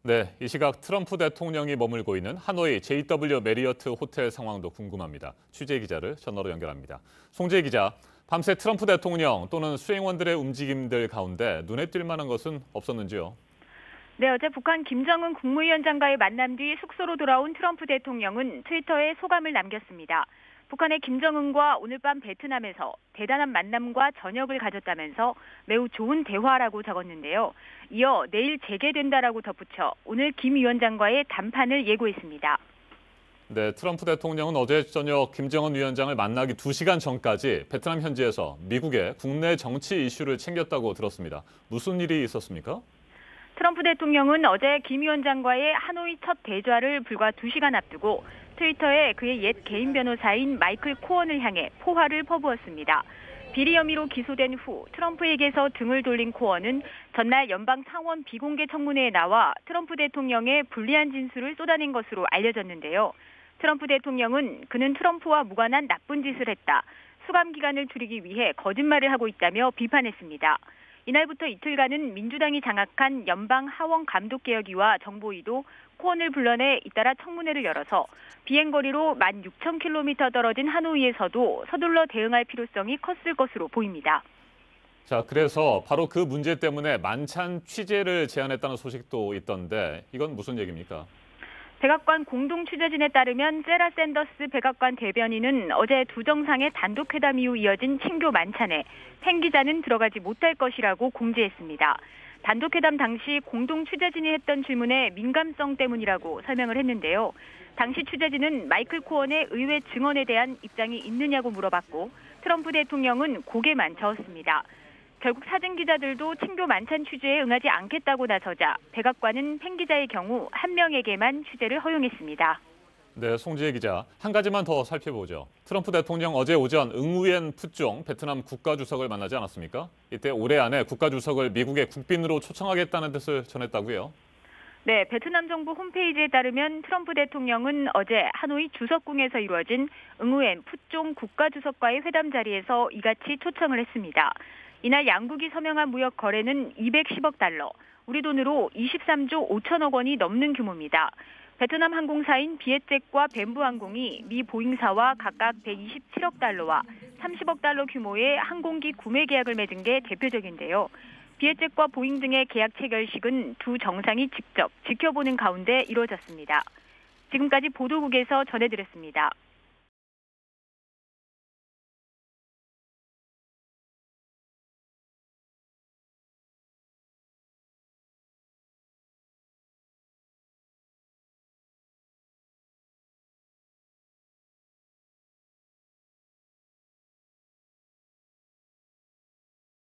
네, 이 시각 트럼프 대통령이 머물고 있는 하노이 JW 메리어트 호텔 상황도 궁금합니다. 취재 기자를 전화로 연결합니다. 송재 기자, 밤새 트럼프 대통령 또는 수행원들의 움직임들 가운데 눈에 띌 만한 것은 없었는지요? 네, 어제 북한 김정은 국무위원장과의 만남 뒤 숙소로 돌아온 트럼프 대통령은 트위터에 소감을 남겼습니다. 북한의 김정은과 오늘 밤 베트남에서 대단한 만남과 저녁을 가졌다면서 매우 좋은 대화라고 적었는데요. 이어 내일 재개된다라고 덧붙여 오늘 김 위원장과의 담판을 예고했습니다. 네, 트럼프 대통령은 어제 저녁 김정은 위원장을 만나기 2시간 전까지 베트남 현지에서 미국의 국내 정치 이슈를 챙겼다고 들었습니다. 무슨 일이 있었습니까? 트럼프 대통령은 어제 김 위원장과의 하노이 첫 대좌를 불과 2시간 앞두고 트위터에 그의 옛 개인 변호사인 마이클 코언을 향해 포화를 퍼부었습니다. 비리 혐의로 기소된 후 트럼프에게서 등을 돌린 코언은 전날 연방 상원 비공개 청문회에 나와 트럼프 대통령의 불리한 진술을 쏟아낸 것으로 알려졌는데요. 트럼프 대통령은 그는 트럼프와 무관한 나쁜 짓을 했다. 수감 기간을 줄이기 위해 거짓말을 하고 있다며 비판했습니다. 이날부터 이틀간은 민주당이 장악한 연방 하원 감독개혁위와 정보위도 코언을 불러내 잇따라 청문회를 열어서 비행거리로 16,000km 떨어진 하노이에서도 서둘러 대응할 필요성이 컸을 것으로 보입니다. 자, 그래서 바로 그 문제 때문에 만찬 취재를 제안했다는 소식도 있던데 이건 무슨 얘기입니까? 백악관 공동 취재진에 따르면 세라 샌더스 백악관 대변인은 어제 두 정상의 단독 회담 이후 이어진 친교 만찬에 팬 기자는 들어가지 못할 것이라고 공지했습니다. 단독 회담 당시 공동 취재진이 했던 질문에 민감성 때문이라고 설명을 했는데요. 당시 취재진은 마이클 코언의 의회 증언에 대한 입장이 있느냐고 물어봤고 트럼프 대통령은 고개만 저었습니다. 결국 사진 기자들도 친교 만찬 취재에 응하지 않겠다고 나서자 백악관은 팬 기자의 경우 한 명에게만 취재를 허용했습니다. 네, 송지혜 기자. 한 가지만 더 살펴보죠. 트럼프 대통령 어제 오전 응우엔 푸종 베트남 국가주석을 만나지 않았습니까? 이때 올해 안에 국가주석을 미국의 국빈으로 초청하겠다는 뜻을 전했다고요? 네, 베트남 정부 홈페이지에 따르면 트럼프 대통령은 어제 하노이 주석궁에서 이루어진 응우엔 푸종 국가주석과의 회담 자리에서 이같이 초청을 했습니다. 이날 양국이 서명한 무역 거래는 210억 달러, 우리 돈으로 23조 5천억 원이 넘는 규모입니다. 베트남 항공사인 비에젯과 벤부항공이 미 보잉사와 각각 127억 달러와 30억 달러 규모의 항공기 구매 계약을 맺은 게 대표적인데요. 비에젯과 보잉 등의 계약 체결식은 두 정상이 직접 지켜보는 가운데 이루어졌습니다. 지금까지 보도국에서 전해드렸습니다.